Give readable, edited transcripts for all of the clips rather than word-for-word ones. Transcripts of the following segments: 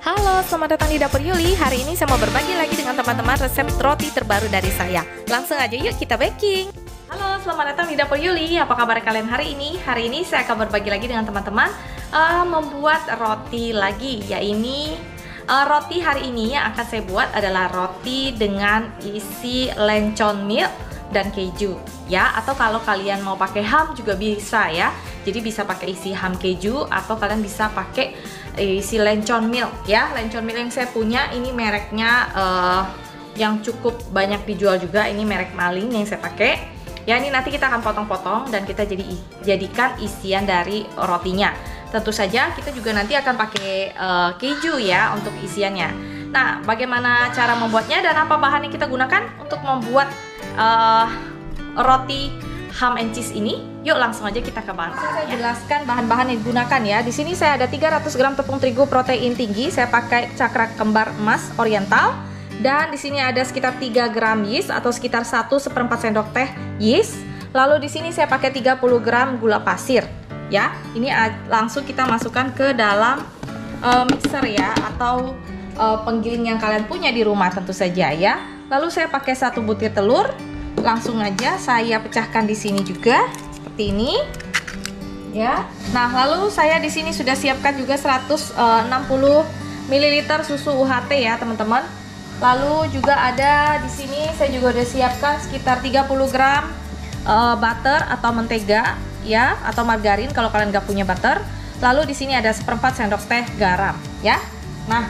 Halo, selamat datang di Dapur Yuli. Hari ini saya mau berbagi lagi dengan teman-teman resep roti terbaru dari saya. Langsung aja yuk kita baking. Halo, selamat datang di Dapur Yuli. Apa kabar kalian hari ini? Hari ini saya akan berbagi lagi dengan teman-teman membuat roti lagi. Roti hari ini yang akan saya buat adalah roti dengan isi lencon milk dan keju ya, atau kalau kalian mau pakai ham juga bisa ya. Jadi bisa pakai isi ham keju atau kalian bisa pakai isi lencon milk ya. Lencon milk yang saya punya ini mereknya yang cukup banyak dijual juga, ini merek Maling yang saya pakai ya. Ini nanti kita akan potong-potong dan kita jadikan isian dari rotinya. Tentu saja kita juga nanti akan pakai keju ya untuk isiannya. Nah, bagaimana cara membuatnya dan apa bahan yang kita gunakan untuk membuat roti ham and cheese ini? Yuk langsung aja kita ke bahan. Saya jelaskan bahan-bahan yang digunakan ya. Di sini saya ada 300 gram tepung terigu protein tinggi. Saya pakai cakra kembar emas oriental. Dan di sini ada sekitar 3 gram yeast atau sekitar 1/4 sendok teh yeast. Lalu di sini saya pakai 30 gram gula pasir. Ya, ini langsung kita masukkan ke dalam mixer ya, atau penggiling yang kalian punya di rumah tentu saja ya. Lalu saya pakai 1 butir telur. Langsung aja saya pecahkan di sini juga seperti ini ya. Nah, lalu saya di sini sudah siapkan juga 160 ml susu UHT ya teman-teman. Lalu juga ada di sini saya juga udah siapkan sekitar 30 gram butter atau mentega ya, atau margarin kalau kalian nggak punya butter. Lalu di sini ada 1/4 sendok teh garam ya. Nah,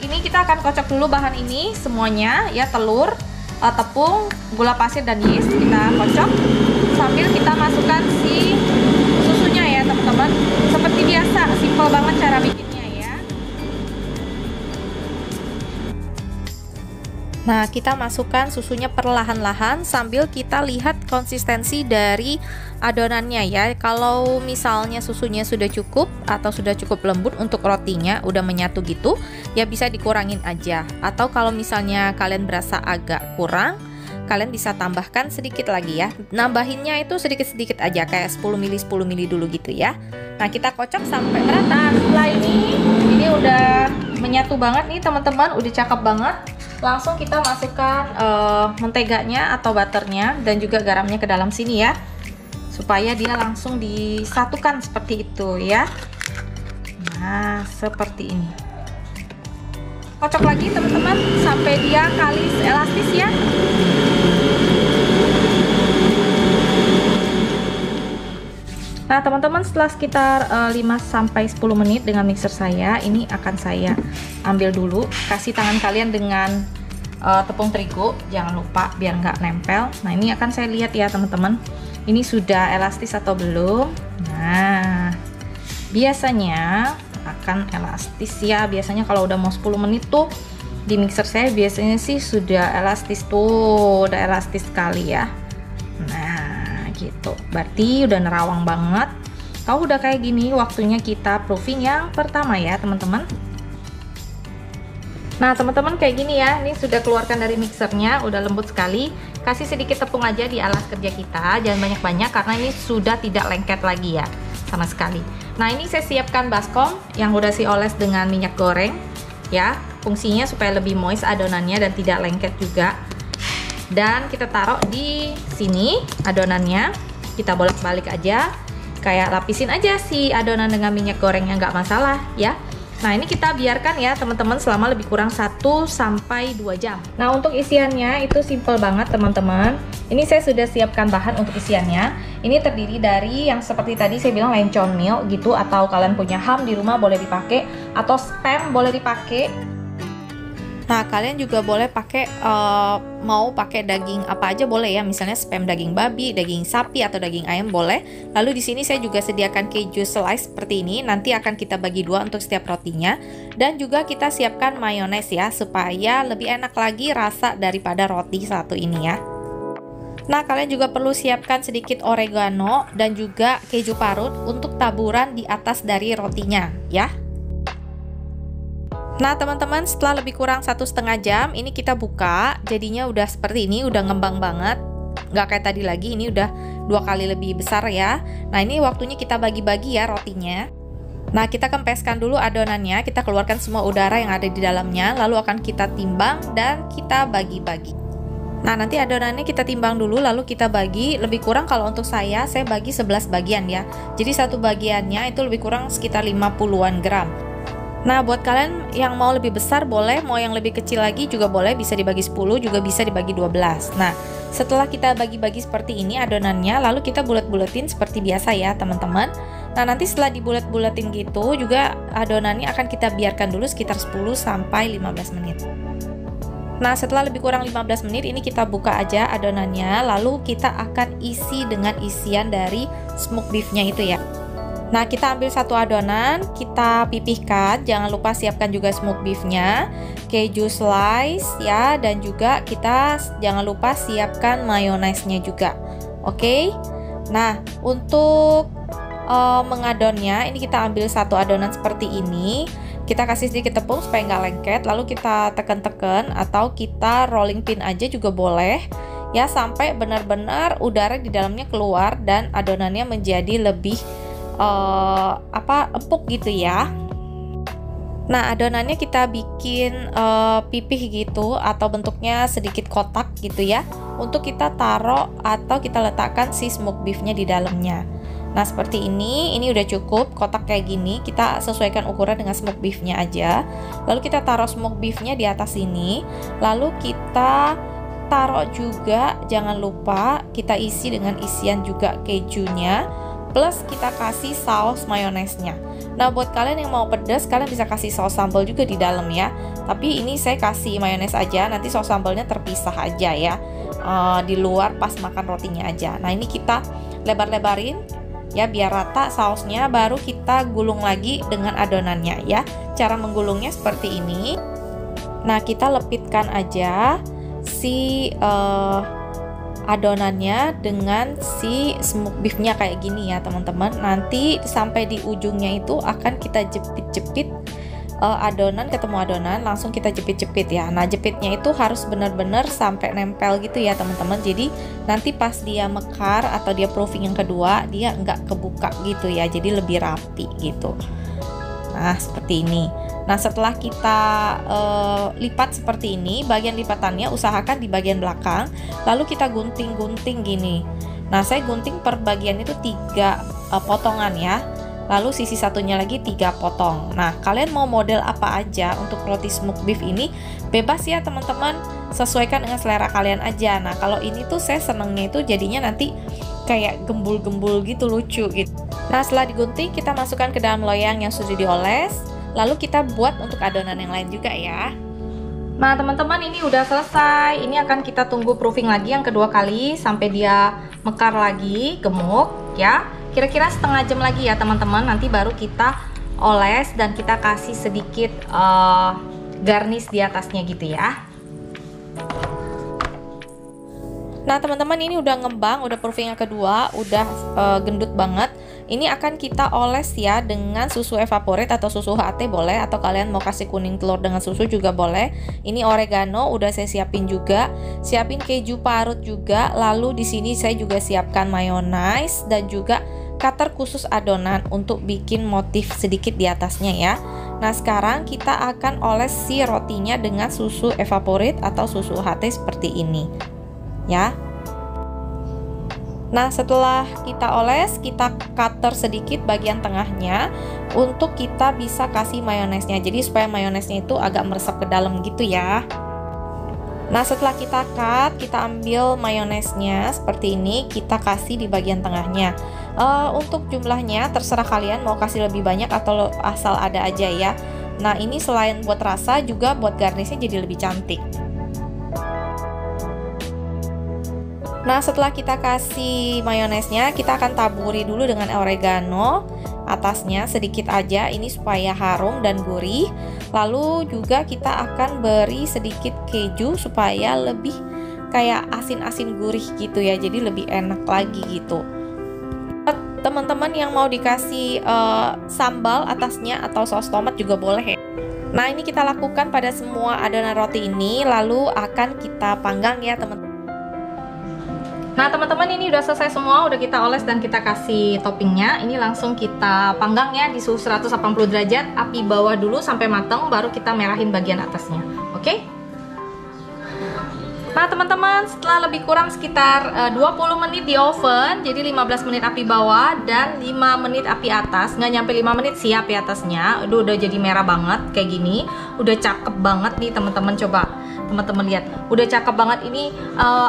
ini kita akan kocok dulu bahan ini semuanya ya, telur, tepung, gula pasir dan yeast kita kocok sambil kita masukkan si susunya ya teman-teman. Seperti biasa, simple banget cara bikinnya ya. Nah, kita masukkan susunya perlahan-lahan sambil kita lihat konsistensi dari adonannya ya. Kalau misalnya susunya sudah cukup atau sudah cukup lembut untuk rotinya, udah menyatu gitu, ya bisa dikurangin aja. Atau kalau misalnya kalian berasa agak kurang, kalian bisa tambahkan sedikit lagi ya. Nambahinnya itu sedikit-sedikit aja, kayak 10 ml dulu gitu ya. Nah, kita kocok sampai merata. Setelah ini udah menyatu banget nih teman-teman, udah cakep banget. Langsung kita masukkan menteganya atau butternya dan juga garamnya ke dalam sini ya, supaya dia langsung disatukan seperti itu ya. Nah, seperti ini. Kocok lagi teman-teman sampai dia kalis elastis ya. Nah teman-teman, setelah sekitar 5-10 menit dengan mixer saya, ini akan saya ambil dulu. Kasih tangan kalian dengan tepung terigu, jangan lupa biar nggak nempel. Nah, ini akan saya lihat ya teman-teman, ini sudah elastis atau belum. Nah, biasanya akan elastis ya. Biasanya kalau udah mau 10 menit tuh di mixer saya biasanya sih sudah elastis tuh, udah elastis sekali ya. Nah, gitu, berarti udah nerawang banget. Kalau udah kayak gini, waktunya kita proofing yang pertama ya teman-teman. Nah teman-teman, kayak gini ya, ini sudah keluarkan dari mixernya, udah lembut sekali. Kasih sedikit tepung aja di alas kerja kita, jangan banyak-banyak karena ini sudah tidak lengket lagi ya sama sekali. Nah, ini saya siapkan baskom yang udah saya oles dengan minyak goreng ya, fungsinya supaya lebih moist adonannya dan tidak lengket juga. Dan kita taruh di sini adonannya, kita bolak-balik aja, kayak lapisin aja si adonan dengan minyak gorengnya, nggak masalah ya. Nah, ini kita biarkan ya teman-teman selama lebih kurang 1-2 jam. Nah, untuk isiannya itu simple banget teman-teman. Ini saya sudah siapkan bahan untuk isiannya. Ini terdiri dari yang seperti tadi saya bilang lencon milk gitu, atau kalian punya ham di rumah boleh dipakai, atau spam boleh dipakai. Nah, kalian juga boleh pakai mau pakai daging apa aja boleh ya, misalnya spam daging babi, daging sapi atau daging ayam boleh. Lalu di sini saya juga sediakan keju slice seperti ini, nanti akan kita bagi 2 untuk setiap rotinya. Dan juga kita siapkan mayones ya, supaya lebih enak lagi rasa daripada roti satu ini ya. Nah, kalian juga perlu siapkan sedikit oregano dan juga keju parut untuk taburan di atas dari rotinya ya. Nah teman-teman, setelah lebih kurang 1,5 jam ini kita buka, jadinya udah seperti ini, udah ngembang banget, nggak kayak tadi lagi, ini udah 2 kali lebih besar ya. Nah, ini waktunya kita bagi-bagi ya rotinya. Nah, kita kempeskan dulu adonannya, kita keluarkan semua udara yang ada di dalamnya, lalu akan kita timbang dan kita bagi-bagi. Nah, nanti adonannya kita timbang dulu, lalu kita bagi. Lebih kurang kalau untuk saya bagi 11 bagian ya. Jadi satu bagiannya itu lebih kurang sekitar 50-an gram. Nah, buat kalian yang mau lebih besar boleh, mau yang lebih kecil lagi juga boleh, bisa dibagi 10, juga bisa dibagi 12. Nah, setelah kita bagi-bagi seperti ini adonannya, lalu kita bulet-buletin seperti biasa ya teman-teman. Nah, nanti setelah dibulet-buletin gitu juga adonannya akan kita biarkan dulu sekitar 10 sampai 15 menit. Nah, setelah lebih kurang 15 menit ini kita buka aja adonannya, lalu kita akan isi dengan isian dari smoked beefnya itu ya. Nah, kita ambil satu adonan, kita pipihkan, jangan lupa siapkan juga smoked beefnya, keju slice ya, dan juga kita jangan lupa siapkan mayonesnya juga. Oke. Nah, untuk mengadonnya ini kita ambil satu adonan seperti ini, kita kasih sedikit tepung supaya nggak lengket, lalu kita tekan-tekan atau kita rolling pin aja juga boleh ya, sampai benar-benar udara di dalamnya keluar dan adonannya menjadi lebih empuk gitu ya. Nah, adonannya kita bikin pipih gitu atau bentuknya sedikit kotak gitu ya, untuk kita taruh atau kita letakkan si smoked beefnya di dalamnya. Nah, seperti ini udah cukup kotak kayak gini, kita sesuaikan ukuran dengan smoked beefnya aja. Lalu kita taruh smoked beefnya di atas sini, lalu kita taruh juga, jangan lupa kita isi dengan isian juga kejunya, plus kita kasih saus mayonesnya. Nah, buat kalian yang mau pedas, kalian bisa kasih saus sambal juga di dalam ya. Tapi ini saya kasih mayones aja, nanti saus sambalnya terpisah aja ya, di luar pas makan rotinya aja. Nah, ini kita lebar-lebarin ya biar rata sausnya, baru kita gulung lagi dengan adonannya ya. Cara menggulungnya seperti ini. Nah, kita lepitkan aja si adonannya dengan si smoked beefnya kayak gini ya teman-teman. Nanti sampai di ujungnya itu akan kita jepit-jepit adonan, ketemu adonan langsung kita jepit-jepit ya. Nah, jepitnya itu harus benar-benar sampai nempel gitu ya teman-teman. Jadi nanti pas dia mekar atau dia proofing yang kedua, dia nggak kebuka gitu ya, jadi lebih rapi gitu. Nah, seperti ini. Nah, setelah kita lipat seperti ini, bagian lipatannya usahakan di bagian belakang, lalu kita gunting-gunting gini. Nah, saya gunting per bagian itu 3 potongan ya, lalu sisi satunya lagi 3 potong. Nah, kalian mau model apa aja untuk roti smoked beef ini bebas ya teman-teman, sesuaikan dengan selera kalian aja. Nah, kalau ini tuh saya senengnya itu jadinya nanti kayak gembul-gembul gitu, lucu gitu. Nah, setelah digunting kita masukkan ke dalam loyang yang sudah dioles, lalu kita buat untuk adonan yang lain juga ya. Nah, teman-teman, ini udah selesai. Ini akan kita tunggu proofing lagi yang kedua kali sampai dia mekar lagi, gemuk ya. Kira-kira setengah jam lagi ya teman-teman, nanti baru kita oles dan kita kasih sedikit garnish di atasnya gitu ya. Nah, teman-teman, ini udah ngembang, udah proofing yang kedua, udah gendut banget. Ini akan kita oles ya dengan susu evaporate atau susu HT boleh, atau kalian mau kasih kuning telur dengan susu juga boleh. Ini oregano udah saya siapin juga, siapin keju parut juga. Lalu di sini saya juga siapkan mayonnaise dan juga cutter khusus adonan untuk bikin motif sedikit di atasnya ya. Nah, sekarang kita akan oles si rotinya dengan susu evaporate atau susu HT seperti ini ya. Nah, setelah kita oles, kita cutter sedikit bagian tengahnya untuk kita bisa kasih mayonesnya. Jadi supaya mayonesnya itu agak meresap ke dalam gitu ya. Nah, setelah kita cut, kita ambil mayonesnya seperti ini, kita kasih di bagian tengahnya. Untuk jumlahnya terserah kalian mau kasih lebih banyak atau asal ada aja ya. Nah, ini selain buat rasa juga buat garnishnya jadi lebih cantik. Nah, setelah kita kasih mayonesnya, kita akan taburi dulu dengan oregano atasnya sedikit aja, ini supaya harum dan gurih. Lalu juga kita akan beri sedikit keju supaya lebih kayak asin-asin gurih gitu ya, jadi lebih enak lagi gitu. Teman-teman yang mau dikasih sambal atasnya atau saus tomat juga boleh ya. Nah, ini kita lakukan pada semua adonan roti ini, lalu akan kita panggang ya teman-teman. Nah teman-teman, ini udah selesai semua, udah kita oles dan kita kasih toppingnya. Ini langsung kita panggang ya di suhu 180 derajat, api bawah dulu sampai matang, baru kita merahin bagian atasnya. Oke? Nah teman-teman, setelah lebih kurang sekitar 20 menit di oven, jadi 15 menit api bawah dan 5 menit api atas, nggak nyampe 5 menit sih api atasnya, udah jadi merah banget kayak gini, udah cakep banget nih teman-teman. Coba teman-teman lihat, udah cakep banget. Ini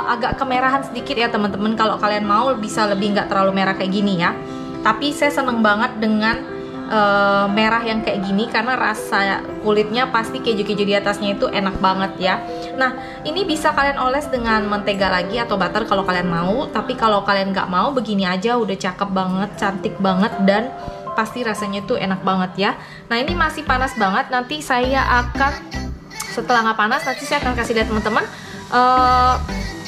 agak kemerahan sedikit ya teman-teman, kalau kalian mau bisa lebih nggak terlalu merah kayak gini ya, tapi saya seneng banget dengan merah yang kayak gini karena rasa kulitnya pasti keju-keju di atasnya itu enak banget ya. Nah ini bisa kalian oles dengan mentega lagi atau butter kalau kalian mau, tapi kalau kalian nggak mau begini aja udah cakep banget, cantik banget, dan pasti rasanya tuh enak banget ya. Nah ini masih panas banget, nanti saya akan, setelah nggak panas, nanti saya akan kasih lihat teman-teman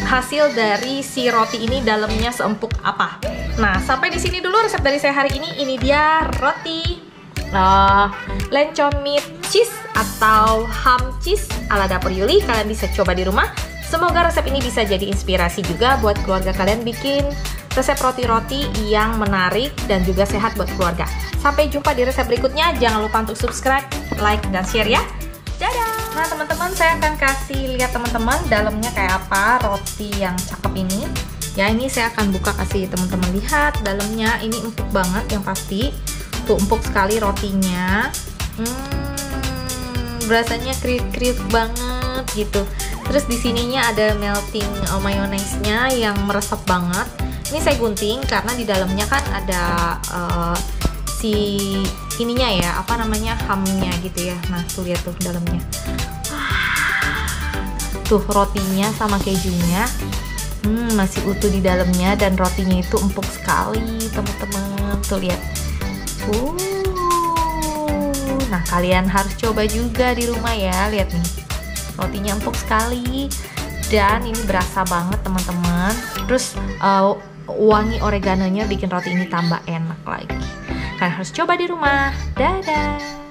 hasil dari si roti ini dalamnya seempuk apa. Nah sampai di sini dulu resep dari saya hari ini. Ini dia roti lencon meat cheese atau ham cheese ala dapur Yuli. Kalian bisa coba di rumah. Semoga resep ini bisa jadi inspirasi juga buat keluarga kalian bikin resep roti-roti yang menarik dan juga sehat buat keluarga. Sampai jumpa di resep berikutnya. Jangan lupa untuk subscribe, like, dan share ya. Dadah! Nah teman-teman, saya akan kasih lihat teman-teman dalamnya kayak apa roti yang cakep ini. Ya ini saya akan buka kasih teman-teman lihat dalamnya. Ini empuk banget yang pasti. Tuh empuk sekali rotinya. Rasanya kriuk-kriuk banget gitu. Terus di sininya ada melting mayonaise-nya yang meresap banget. Ini saya gunting karena di dalamnya kan ada si ininya ya, apa namanya, hamnya gitu ya. Nah tuh lihat tuh dalamnya, tuh rotinya sama kejunya masih utuh di dalamnya, dan rotinya itu empuk sekali teman-teman. Tuh lihat, nah kalian harus coba juga di rumah ya. Lihat nih, rotinya empuk sekali dan ini berasa banget teman-teman. Terus wangi oreganonya bikin roti ini tambah enak lagi. Kalian harus coba di rumah. Dadah!